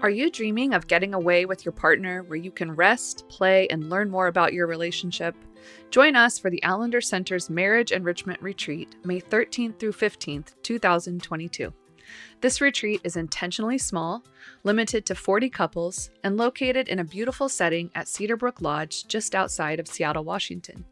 Are you dreaming of getting away with your partner where you can rest, play, and learn more about your relationship? Join us for the Allender Center's Marriage Enrichment Retreat, May 13th through 15th, 2022. This retreat is intentionally small, limited to 40 couples, and located in a beautiful setting at Cedarbrook Lodge just outside of Seattle, Washington.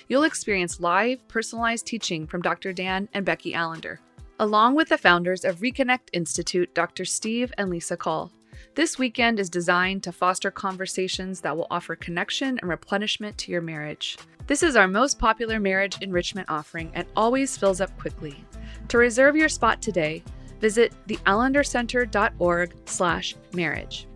You'll experience live, personalized teaching from Dr. Dan and Becky Allender, along with the founders of Reconnect Institute, Dr. Steve and Lisa Call. This weekend is designed to foster conversations that will offer connection and replenishment to your marriage. This is our most popular marriage enrichment offering and always fills up quickly. To reserve your spot today, visit theallendercenter.org/marriage.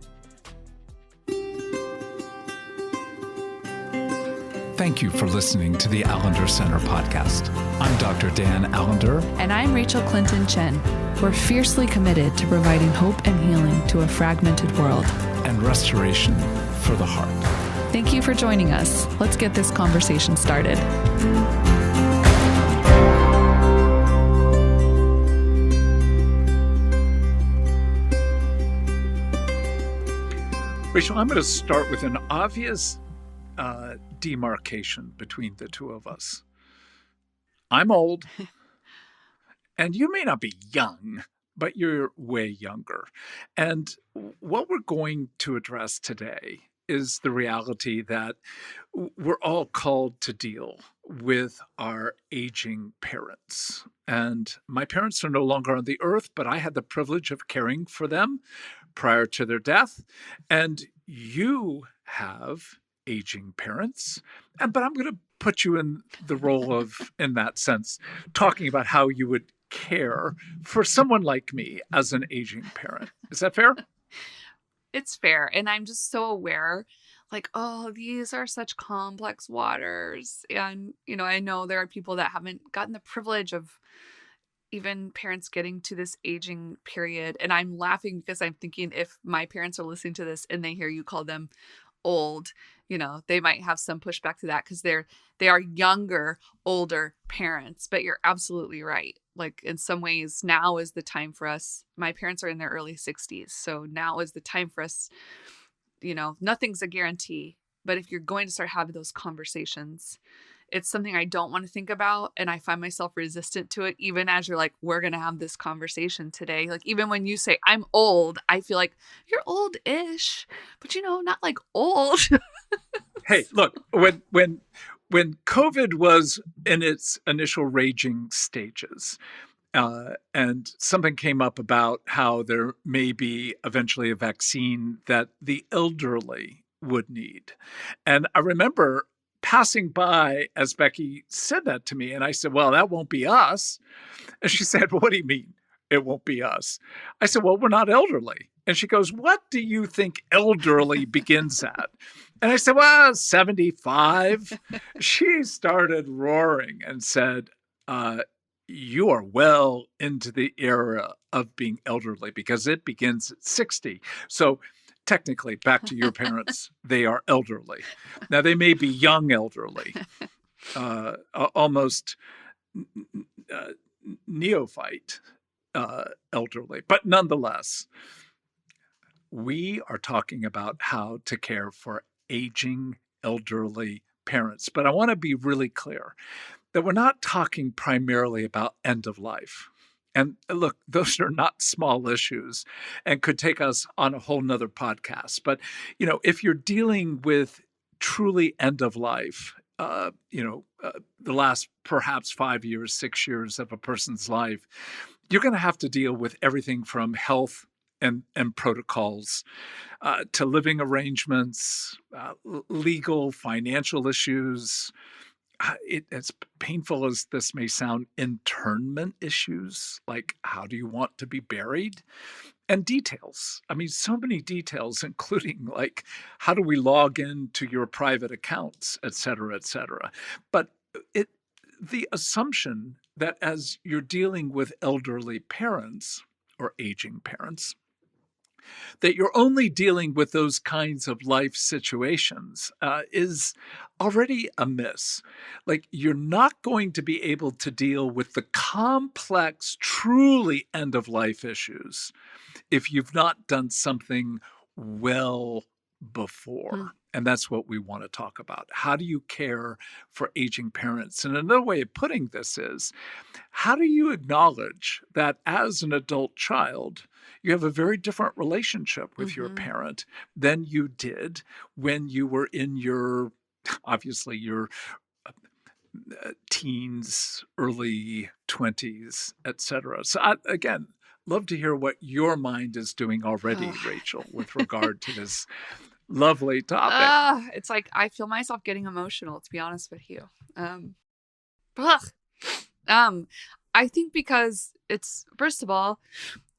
Thank you for listening to the Allender Center podcast. I'm Dr. Dan Allender. And I'm Rachael Clinton Chen. We're fiercely committed to providing hope and healing to a fragmented world. And restoration for the heart. Thank you for joining us. Let's get this conversation started. Rachael, I'm going to start with an obvious demarcation between the two of us. I'm old, and you may not be young, but you're way younger. And what we're going to address today is the reality that we're all called to deal with our aging parents. And my parents are no longer on the earth, but I had the privilege of caring for them prior to their death. And you have aging parents. But I'm going to put you in the role of, in that sense, talking about how you would care for someone like me as an aging parent. Is that fair? It's fair. And I'm just so aware, like, oh, these are such complex waters. And, I know there are people that haven't gotten the privilege of even parents getting to this aging period. And I'm laughing because I'm thinking if my parents are listening to this and they hear you call them old, they might have some pushback to that because they are younger, older parents. But you're absolutely right. Like in some ways, now is the time for us. My parents are in their early 60s. So now is the time for us. Nothing's a guarantee. But if you're going to start having those conversations, it's something I don't want to think about. And I find myself resistant to it, even as you're like, we're going to have this conversation today. Like, even when you say I'm old, I feel like you're old-ish, but not like old. Hey, look, when COVID was in its initial raging stages, and something came up about how there may be eventually a vaccine that the elderly would need. And I remember passing by as Becky said that to me, and I said, well, that won't be us. And she said, well, what do you mean it won't be us? I said, well, we're not elderly. And she goes, what do you think elderly begins at? And I said, well, 75. She started roaring and said, you are well into the era of being elderly because it begins at 60. So technically, back to your parents, they are elderly. Now, they may be young elderly, almost neophyte elderly, but nonetheless, we are talking about how to care for aging elderly parents. But I want to be really clear that we're not talking primarily about end of life. And look, those are not small issues and could take us on a whole nother podcast. But, if you're dealing with truly end of life, the last perhaps 5 years, 6 years of a person's life, you're going to have to deal with everything from health and protocols to living arrangements, legal, financial issues. As painful as this may sound, internment issues, like how do you want to be buried? And details. I mean, so many details, including like how do we log into your private accounts, et cetera, et cetera. But the assumption that as you're dealing with elderly parents or aging parents, that you're only dealing with those kinds of life situations is already a miss. Like, you're not going to be able to deal with the complex, truly end of life issues if you've not done something well before. Mm, And that's what we want to talk about. How do you care for aging parents? And another way of putting this is, how do you acknowledge that as an adult child, you have a very different relationship with your mhm. parent than you did when you were in your, obviously, your teens, early 20s, etc. So, again, love to hear what your mind is doing Ugh. already, Rachel, with regard to this lovely topic. It's like I feel myself getting emotional, to be honest with you. Um, ugh. Um, I think because it's first of all,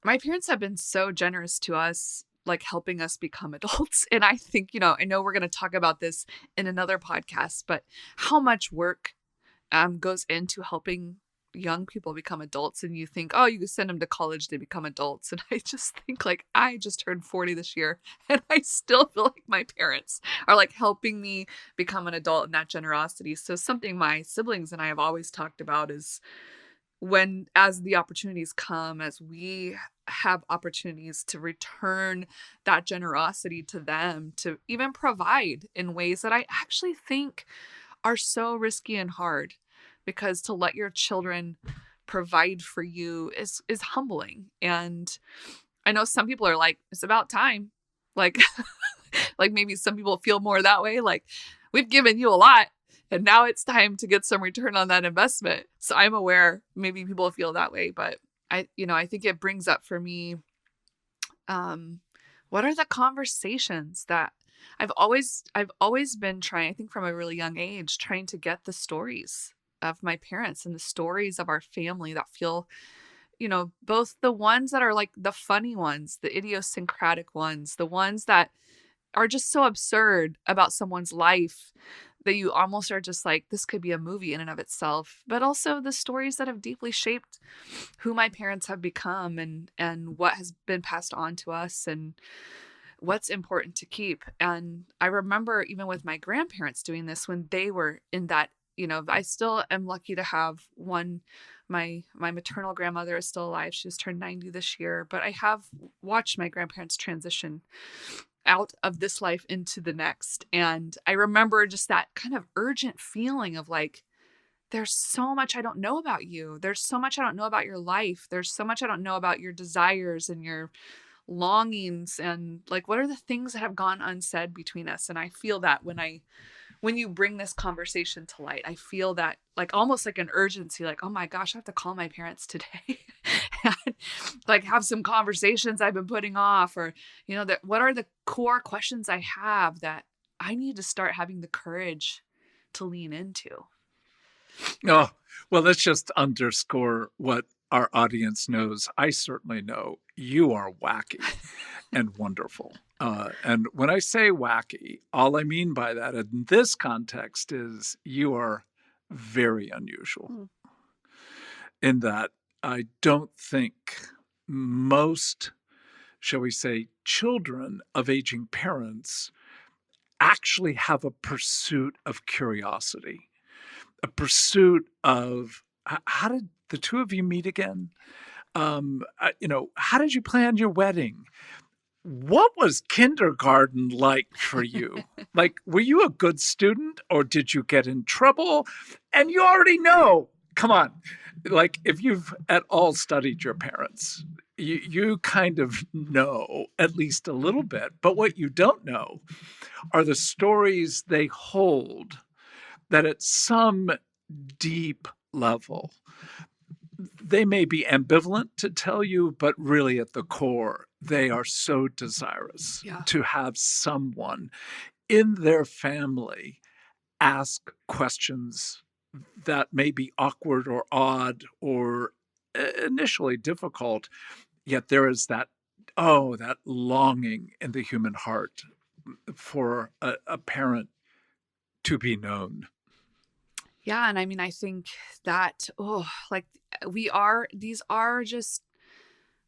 my parents have been so generous to us, like helping us become adults. And I think, I know we're going to talk about this in another podcast, but how much work goes into helping young people become adults. And you think, oh, you send them to college, they become adults. And I just think, like, I just turned 40 this year and I still feel like my parents are like helping me become an adult in that generosity. So something my siblings and I have always talked about is when as the opportunities come, as we have opportunities to return that generosity to them, to even provide in ways that I actually think are so risky and hard, because to let your children provide for you is humbling. And I know some people are like, it's about time. Like like maybe some people feel more that way, like we've given you a lot and now it's time to get some return on that investment. So I'm aware maybe people feel that way, but I think it brings up for me, um what are the conversations that I've always been trying, I think from a really young age, trying to get the stories of my parents and the stories of our family that feel, both the ones that are like the funny ones, the idiosyncratic ones, the ones that are just so absurd about someone's life that you almost are just like, this could be a movie in and of itself, but also the stories that have deeply shaped who my parents have become, and what has been passed on to us, and what's important to keep. And I remember even with my grandparents doing this when they were in that, I still am lucky to have one. My maternal grandmother is still alive. She just turned 90 this year, but I have watched my grandparents transition out of this life into the next. And I remember just that kind of urgent feeling of like, there's so much I don't know about you. There's so much I don't know about your life. There's so much I don't know about your desires and your longings, and like, what are the things that have gone unsaid between us. And I feel that when you bring this conversation to light, I feel that like almost like an urgency, like, oh my gosh, I have to call my parents today and like have some conversations I've been putting off, or, that what are the core questions I have that I need to start having the courage to lean into. Oh, well, let's just underscore what our audience knows. I certainly know you are wacky and wonderful. And when I say wacky, all I mean by that in this context is you are very unusual, Mm. in that I don't think most, shall we say, children of aging parents actually have a pursuit of curiosity, a pursuit of, how did the two of you meet again? How did you plan your wedding? What was kindergarten like for you? Like, were you a good student or did you get in trouble? And you already know, come on, like, if you've at all studied your parents, you kind of know at least a little bit. But what you don't know are the stories they hold that at some deep level, they may be ambivalent to tell you, but really at the core, they are so desirous Yeah. to have someone in their family ask questions that may be awkward or odd or initially difficult, yet there is that, oh, that longing in the human heart for a parent to be known. Yeah. And I mean, I think that, oh, like these are just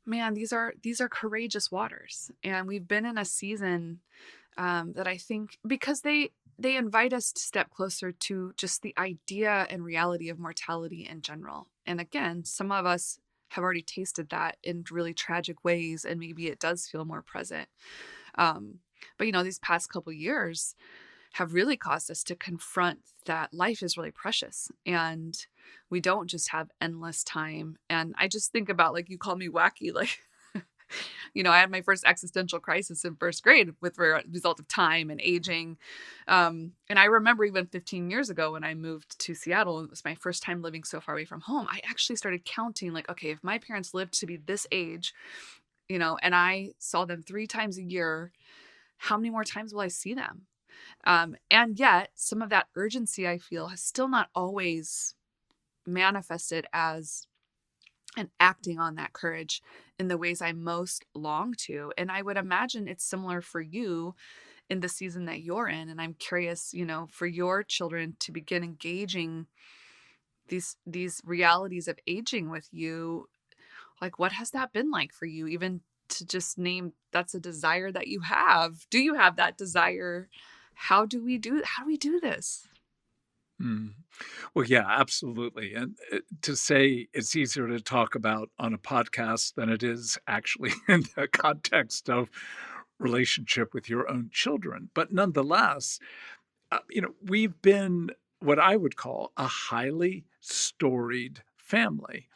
Man, these are courageous waters, and we've been in a season that I think because they invite us to step closer to just the idea and reality of mortality in general. And again, some of us have already tasted that in really tragic ways, and maybe it does feel more present. Um, but these past couple years have really caused us to confront that life is really precious and we don't just have endless time. And I just think about, like, you call me wacky, like, I had my first existential crisis in first grade with result of time and aging. And I remember even 15 years ago when I moved to Seattle, and it was my first time living so far away from home. I actually started counting, like, okay, if my parents lived to be this age, and I saw them 3 times a year, how many more times will I see them? And yet, some of that urgency I feel has still not always manifested as and acting on that courage in the ways I most long to. And I would imagine it's similar for you in the season that you're in. And I'm curious, for your children to begin engaging these realities of aging with you, like, what has that been like for you? Even to just name that's a desire that you have. Do you have that desire? How do we do this? Mm. Well, yeah, absolutely. And to say it's easier to talk about on a podcast than it is actually in the context of relationship with your own children. But nonetheless, we've been what I would call a highly storied family.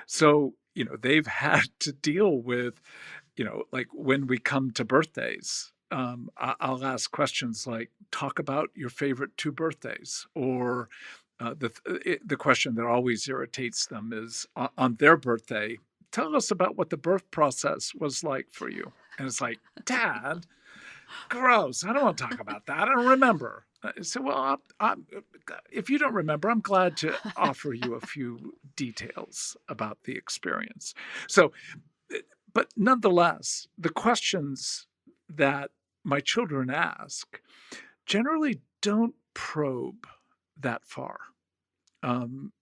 So, they've had to deal with, like when we come to birthdays, I'll ask questions like, talk about your favorite two birthdays. Or the question that always irritates them is on their birthday, tell us about what the birth process was like for you. And it's like, Dad, gross. I don't want to talk about that. I don't remember. So, well, if you don't remember, I'm glad to offer you a few details about the experience. So, uh, but nonetheless, the questions that my children ask generally don't probe that far.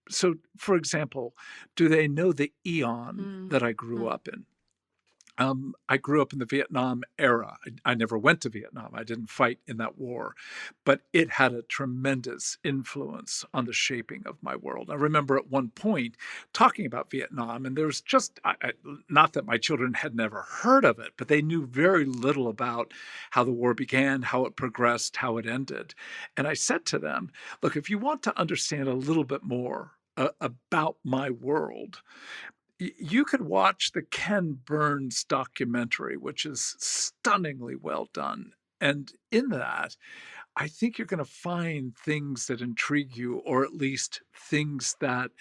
So, for example, do they know the eon Mm, that I grew mm, up in? I grew up in the Vietnam era. I never went to Vietnam. I didn't fight in that war, but it had a tremendous influence on the shaping of my world. I remember at one point talking about Vietnam, and there was just not that my children had never heard of it, but they knew very little about how the war began, how it progressed, how it ended. And I said to them, look, if you want to understand a little bit more about my world, you could watch the Ken Burns documentary, which is stunningly well done. And in that, I think you're going to find things that intrigue you, or at least things that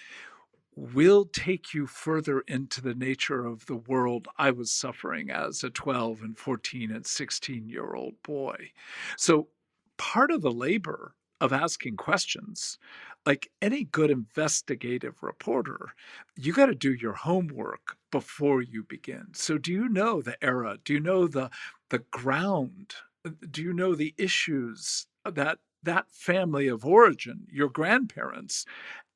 will take you further into the nature of the world I was suffering as a 12 and 14 and 16-year-old boy. So part of the labor of asking questions, like any good investigative reporter, you got to do your homework before you begin. So do you know the era? Do you know the ground? Do you know the issues that that family of origin, your grandparents,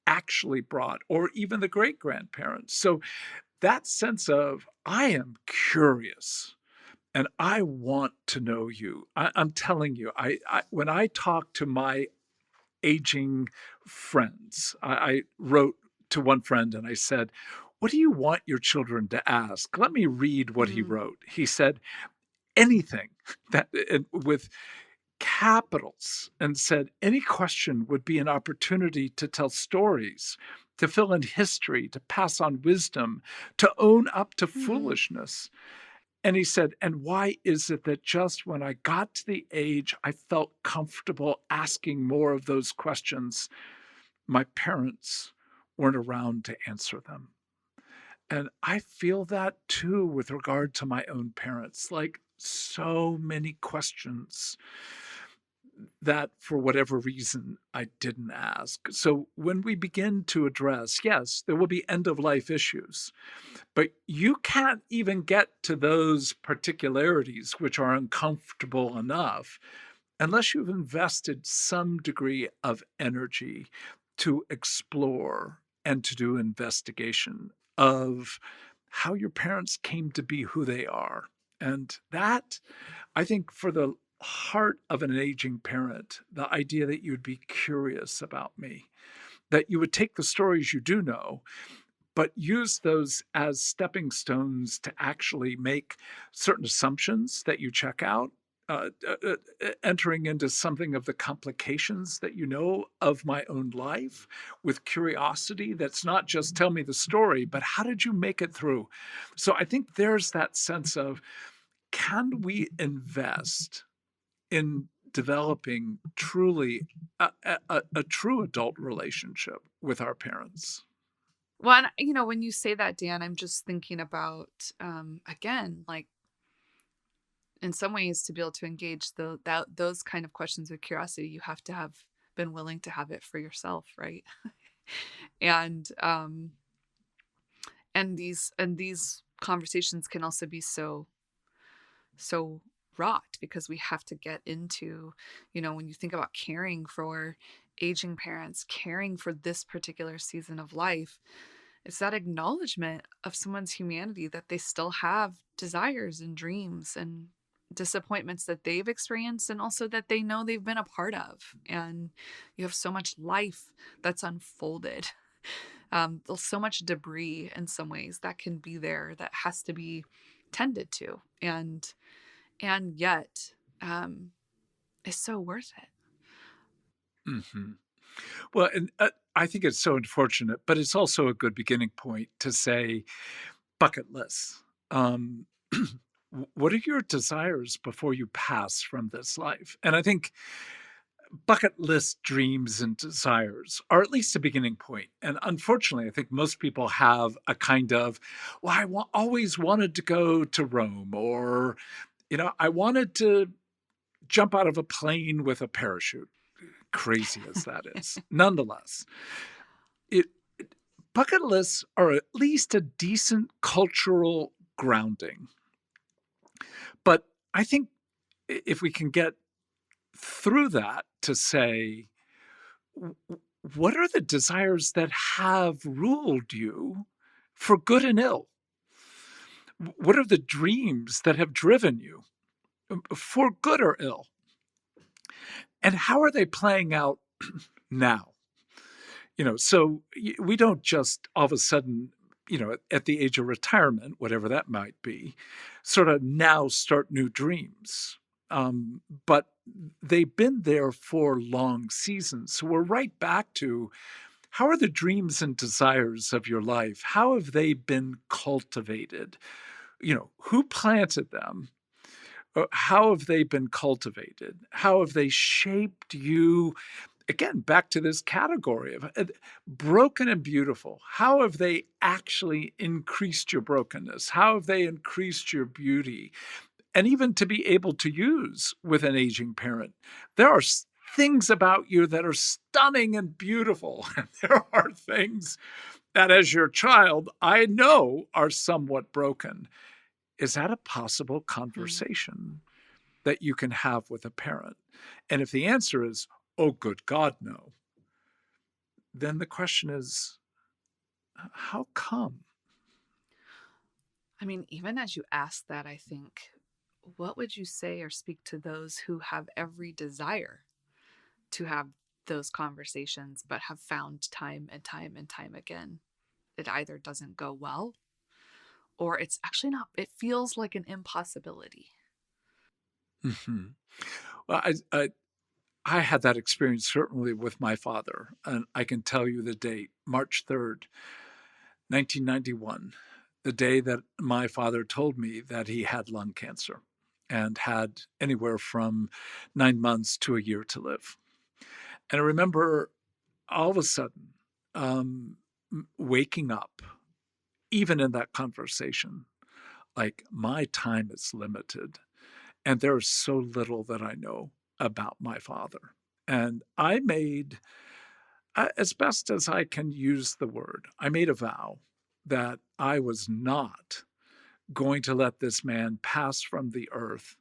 actually brought, or even the great grandparents? So that sense of, I am curious and I want to know you. I'm telling you, when I talk to my aging friends, I wrote to one friend and I said, what do you want your children to ask? Let me read what he mm. wrote. He said, anything that, with capitals, and said any question would be an opportunity to tell stories, to fill in history, to pass on wisdom, to own up to Mhm. foolishness. And he said, and why is it that just when I got to the age I felt comfortable asking more of those questions, my parents weren't around to answer them? And I feel that too with regard to my own parents, like so many questions that for whatever reason I didn't ask. So when we begin to address, yes, there will be end of life issues, but you can't even get to those particularities which are uncomfortable enough unless you've invested some degree of energy to explore and to do investigation of how your parents came to be who they are. And that, I think, for the heart of an aging parent, the idea that you'd be curious about me, that you would take the stories you do know, but use those as stepping stones to actually make certain assumptions that you check out, entering into something of the complications that you know of my own life with curiosity that's not just tell me the story, but how did you make it through? So I think there's that sense of can we invest in developing truly a true adult relationship with our parents? Well, and, when you say that, Dan, I'm just thinking about, again, like, in some ways, to be able to engage those kind of questions with curiosity, you have to have been willing to have it for yourself, right? And these conversations can also be so wrought because we have to get into, when you think about caring for aging parents, caring for this particular season of life, it's that acknowledgement of someone's humanity, that they still have desires and dreams and disappointments that they've experienced and also that they know they've been a part of. And you have so much life that's unfolded. There's so much debris in some ways that can be there that has to be tended to. And yet, um, it's so worth it. Mhm. Well, and, I think it's so unfortunate, but it's also a good beginning point to say bucket lists. Um, what are your desires before you pass from this life? And I think bucket list dreams and desires are at least a beginning point. And unfortunately, I think most people have a kind of, well, always wanted to go to Rome, or, I wanted to jump out of a plane with a parachute, crazy as that is. Nonetheless, it bucket lists are at least a decent cultural grounding. But I think if we can get through that to say, what are the desires that have ruled you for good and ill? What are the dreams that have driven you for good or ill? And how are they playing out now? So we don't just all of a sudden, at the age of retirement, whatever that might be, sort of now start new dreams. But they've been there for long seasons. So we're right back to how are the dreams and desires of your life? How have they been cultivated? Who planted them? How have they been cultivated? How have they shaped you? Again, back to this category of broken and beautiful. How have they actually increased your brokenness? How have they increased your beauty? And even to be able to use with an aging parent, there are things about you that are stunning and beautiful. And there are things that, as your child, I know are somewhat broken. Is that a possible Hmm. conversation that you can have with a parent? And if the answer is, oh, good God, no, then the question is, how come? I mean, even as you ask that, I think, what would you say or speak to those who have every desire to have those conversations, but have found time and time and time again, it either doesn't go well or it's actually not, it feels like an impossibility. Mhm. Well, I had that experience certainly with my father, and I can tell you the date, March 3rd, 1991, the day that my father told me that he had lung cancer and had anywhere from 9 months to a year to live. And I remember all of a sudden waking up, even in that conversation, like my time is limited and there's so little that I know about my father. And I made, as best as I can use the word, I made a vow that I was not going to let this man pass from the earth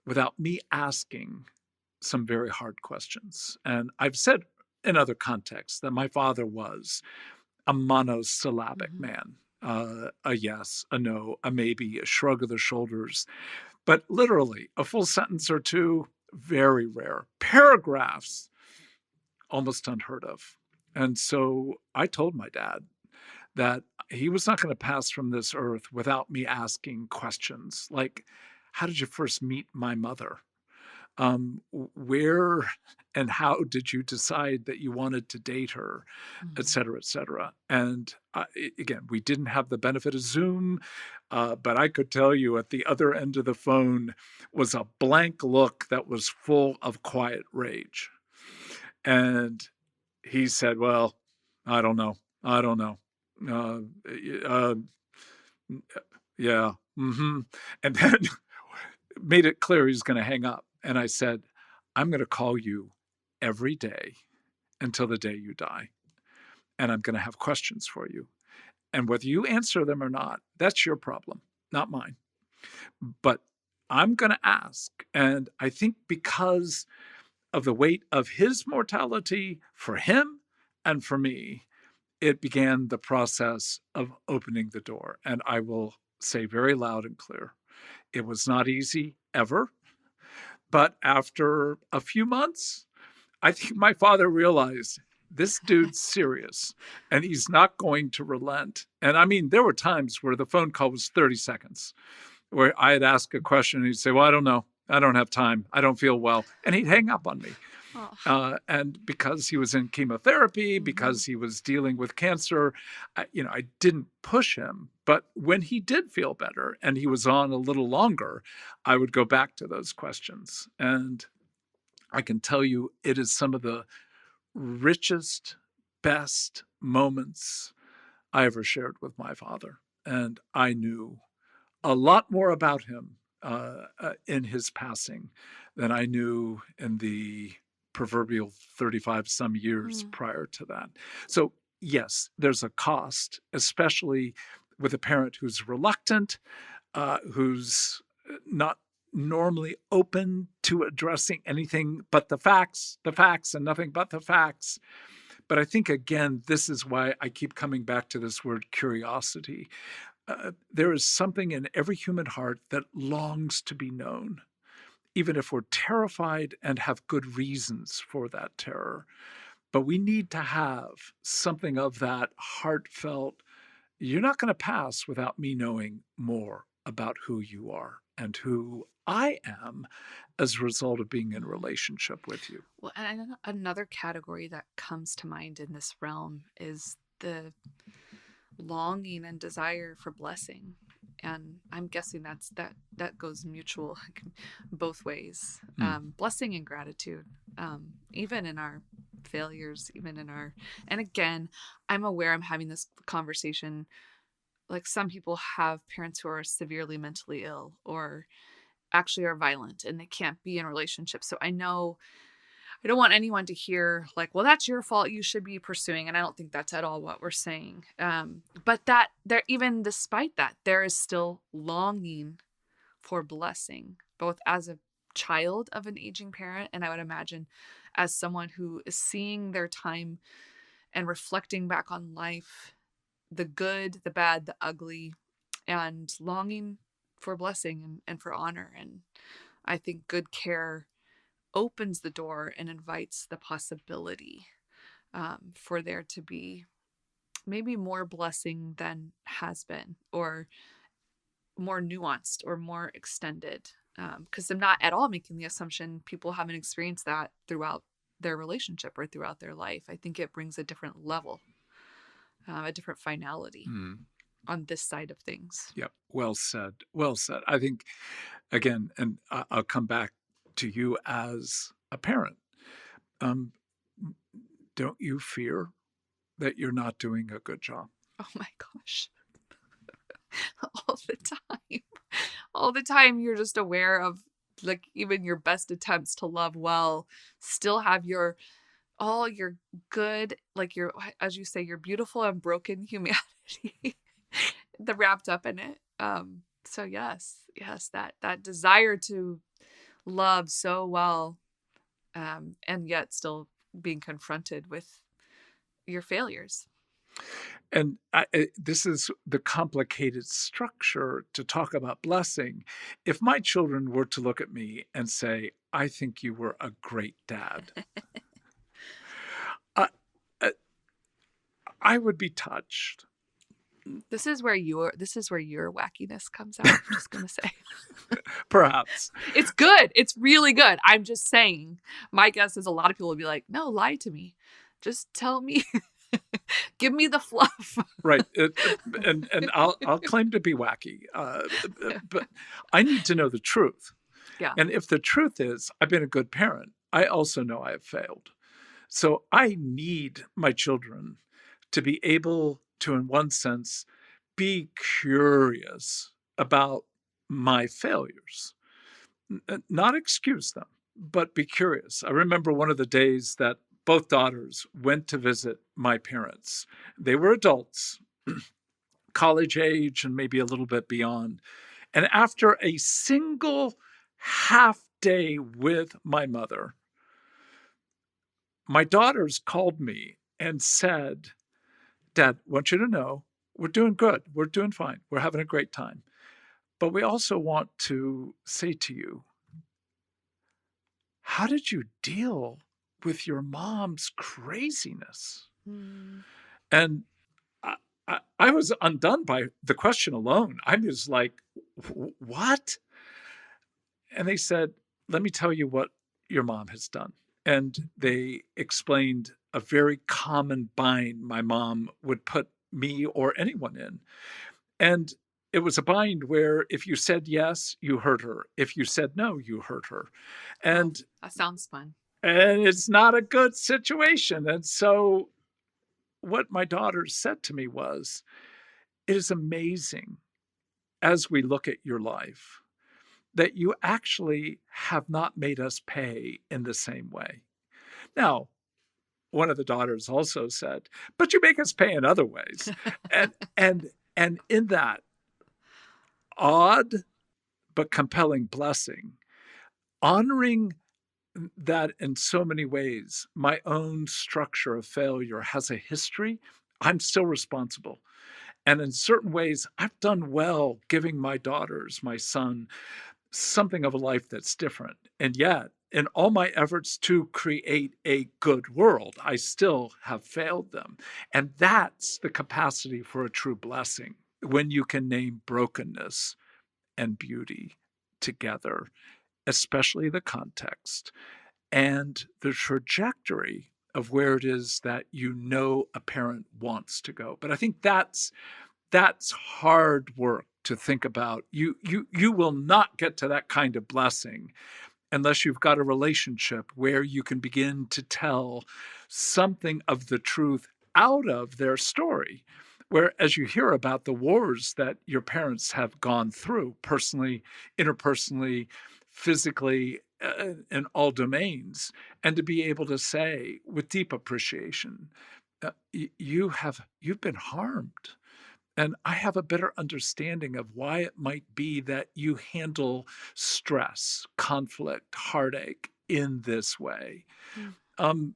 without me asking some very hard questions. And I've said in other contexts that my father was a monosyllabic Hmm. man. a yes, a no, a maybe, a shrug of the shoulders. But literally, a full sentence or two, very rare. Paragraphs, almost unheard of. And so I told my dad that he was not going to pass from this earth without me asking questions like, how did you first meet my mother? Where and how did you decide that you wanted to date her, et Mhm. cetera, et cetera. And again, we didn't have the benefit of Zoom, but I could tell you at the other end of the phone was a blank look that was full of quiet rage. And he said, well, I don't know. I don't know. Uh, uh, yeah. And then made it clear he was going to hang up. And I said, I'm going to call you every day until the day you die. And I'm going to have questions for you. And whether you answer them or not, that's your problem, not mine. But I'm going to ask. And I think because of the weight of his mortality for him and for me, it began the process of opening the door. And I will say very loud and clear, it was not easy ever. But after a few months, I think my father realized this dude's serious and he's not going to relent. And I mean, there were times where the phone call was 30 seconds, where I'd ask a question and he'd say, well, I don't know. I don't have time. I don't feel well. And he'd hang up on me. Oh. And because he was in chemotherapy, Mhm. because he was dealing with cancer, I didn't push him. But when he did feel better and he was on a little longer, I would go back to those questions. And I can tell you, it is some of the richest, best moments I ever shared with my father. And I knew a lot more about him in his passing than I knew in the proverbial 35 some years Mm. prior to that. So, yes, there's a cost, especially with a parent who's reluctant, who's not normally open to addressing anything but the facts, and nothing but the facts. But I think, again, this is why I keep coming back to this word curiosity. There is something in every human heart that longs to be known, even if we're terrified and have good reasons for that terror. But we need to have something of that heartfelt, you're not going to pass without me knowing more about who you are and who I am as a result of being in Mhm. relationship with you. Well, and another category that comes to mind in this realm is the longing and desire for blessing. And I'm guessing that goes mutual both ways. Mm. Blessing and gratitude, even in our failures, even in our, and again, I'm aware I'm having this conversation. Like some people have parents who are severely mentally ill or actually are violent and they can't be in relationships. So I know I don't want anyone to hear like, well, that's your fault. You should be pursuing. And I don't think that's at all what we're saying. But that there, even despite that, there is still longing for blessing, both as a child of an aging parent. And I would imagine as someone who is seeing their time and reflecting back on life, the good, the bad, the ugly, and longing for blessing and for honor. And I think good care opens the door and invites the possibility for there to be maybe more blessing than has been, or more nuanced or more extended. Because I'm not at all making the assumption people haven't experienced that throughout their relationship or throughout their life. I think it brings a different level, a different finality Mm. on this side of things. Yep. Well said. Well said. I think, again, and I'll come back to you as a parent. Um, don't you fear that you're not doing a good job? Oh my gosh. All the time. All the time you're just aware of like even your best attempts to love well still have your all your good like your as you say your beautiful and broken humanity the wrapped up in it. So yes, that desire to love so well, and yet still being confronted with your failures. And this is the complicated structure to talk about blessing. If my children were to look at me and say, "I think you were a great dad," I, I I would be touched. This is where your wackiness comes out. I'm just gonna say. Perhaps. It's good. It's really good. I'm just saying. My guess is a lot of people will be like, no, lie to me. Just tell me. Give me the fluff. Right. And I'll claim to be wacky, but I need to know the truth. Yeah. And if the truth is I've been a good parent, I also know I have failed. So I need my children to be able to, in one sense, be curious about my failures, not excuse them, but be curious. I remember one of the days that both daughters went to visit my parents. They were adults, college age, and maybe a little bit beyond. And after a single half day with my mother, my daughters called me and said, "Dad, I want you to know we're doing good. We're doing fine. We're having a great time. But we also want to say to you, how did you deal with your mom's craziness?" Mm. And I was undone by the question alone. I was like, What?" And they said, "Let me tell you what your mom has done." And they explained a very common bind my mom would put me or anyone in. And it was a bind where if you said yes, you hurt her. If you said no, you hurt her. Oh, And that sounds fun. and it's not a good situation. And so what my daughter said to me was, "It is amazing as we look at your life that you actually have not made us pay in the same way." Now, one of the daughters also said, "But you make us pay in other ways." And and in that odd but compelling blessing, honoring that in so many ways, my own structure of failure has a history. I'm still responsible. And in certain ways, I've done well giving my daughters, my son, something of a life that's different. And yet, in all my efforts to create a good world, I still have failed them. And that's the capacity for a true blessing when you can name brokenness and beauty together, especially the context and the trajectory of where it is that you know a parent wants to go. But I think that's hard work to think about. You will not get to that kind of blessing unless you've got a relationship where you can begin to tell something of the truth out of their story. Where, as you hear about the wars that your parents have gone through, personally, interpersonally, physically, in all domains, and to be able to say with deep appreciation, you've been harmed, and I have a better understanding of why it might be that you handle stress, conflict, heartache in this way. Mm.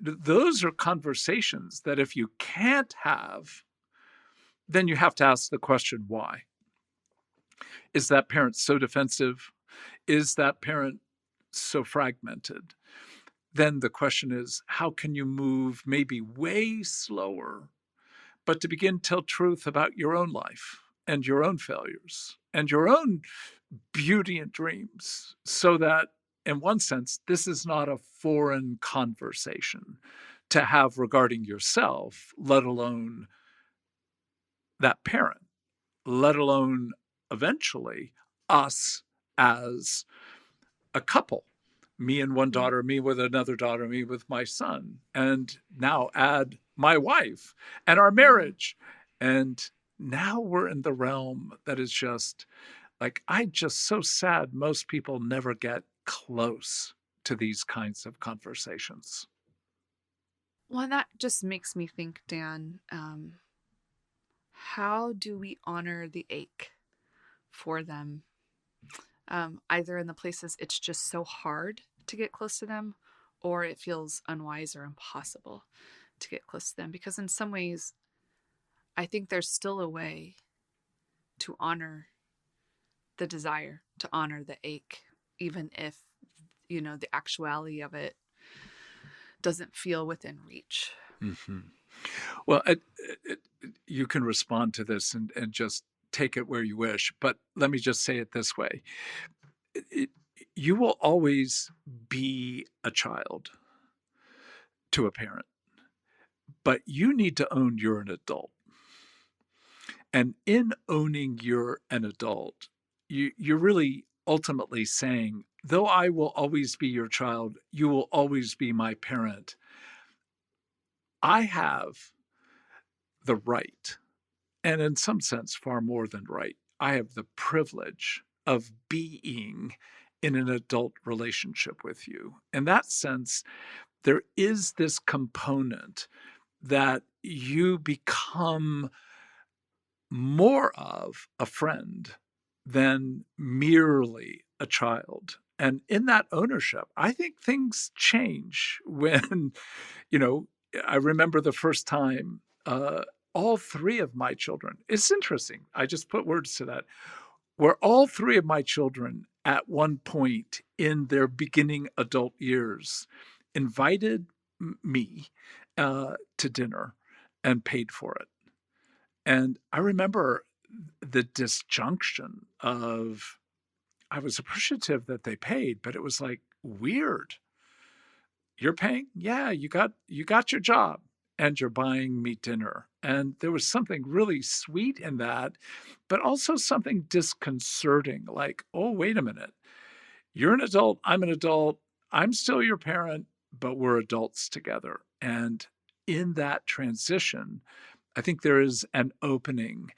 Those are conversations that if you can't have, then you have to ask the question why. Is that parent so defensive? Is that parent so fragmented? Then the question is, how can you move maybe way slower, but to begin to tell truth about your own life and your own failures and your own beauty and dreams, so that in one sense this is not a foreign conversation to have regarding yourself, let alone that parent, let alone eventually us as a couple, me and one Mm. daughter, me with another daughter, me with my son, and now add my wife and our Mm. marriage. And now we're in the realm that is just like, I just so sad most people never get close to these kinds of conversations. Well, that just makes me think, Dan, how do we honor the ache for them? Either in the places it's just so hard to get close to them, or it feels unwise or impossible to get close to them. Because in some ways, I think there's still a way to honor the desire, to honor the ache, even if, the actuality of it doesn't feel within reach. Mhm. Well, you can respond to this and just take it where you wish, but let me just say it this way. It You will always be a child to a parent, but you need to own you're an adult. And in owning you're an adult, you're really ultimately saying, though I will always be your child, you will always be my parent. I have the right, and in some sense, far more than right, I have the privilege of being in an adult relationship with you. In that sense, there is this component that you become more of a friend than merely a child. And in that ownership, I think things change when, you know, I remember the first time all three of my children, it's interesting. I just put words to that, where all three of my children at one point in their beginning adult years invited me to dinner and paid for it. And I remember the disjunction of, I was appreciative that they paid, but it was like weird. You're paying? Yeah, you got your job and you're buying me dinner. And there was something really sweet in that, but also something disconcerting, like, oh, wait a minute. You're an adult, I'm an adult, I'm still your parent, but we're adults together. And in that transition, I think there is an opening,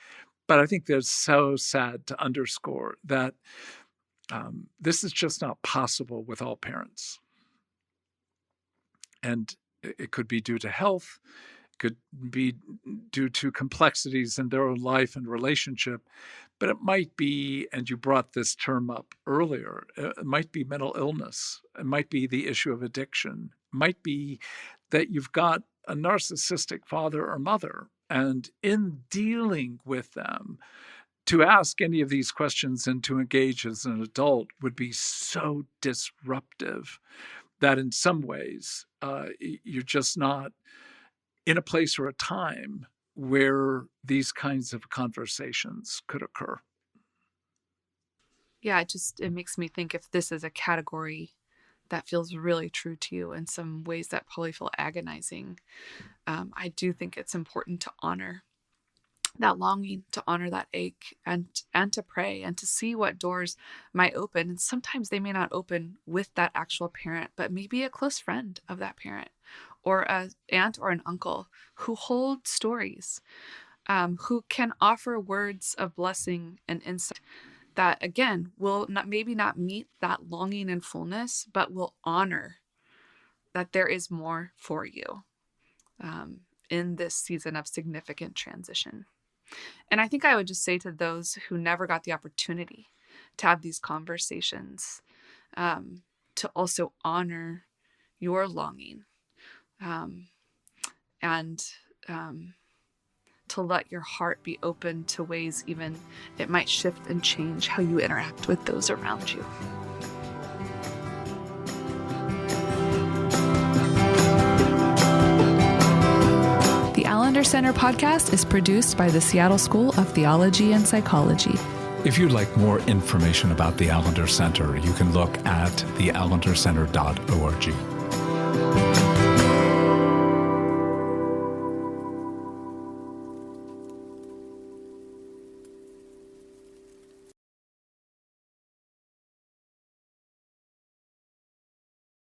but I think that's so sad to underscore that this is just not possible with all parents. And it could be due to health, could be due to complexities in their own life and relationship, but it might be, and you brought this term up earlier, it might be mental illness, it might be the issue of addiction, it might be that you've got a narcissistic father or mother. And in dealing with them, to ask any of these questions and to engage as an adult would be so disruptive that in some ways you're just not in a place or a time where these kinds of conversations could occur. Yeah, it makes me think if this is a category that feels really true to you in some ways that probably feel agonizing, I do think it's important to honor that longing, to honor that ache, and to pray and to see what doors might open. And sometimes they may not open with that actual parent, but maybe a close friend of that parent or an aunt or an uncle who hold stories, who can offer words of blessing and insight that, again, will maybe not meet that longing and fullness, but will honor that there is more for you in this season of significant transition. And I think I would just say to those who never got the opportunity to have these conversations, to also honor your longing, and to let your heart be open to ways even it might shift and change how you interact with those around you. The Allender Center podcast is produced by the Seattle School of Theology and Psychology. If you'd like more information about the Allender Center, you can look at theallendercenter.org.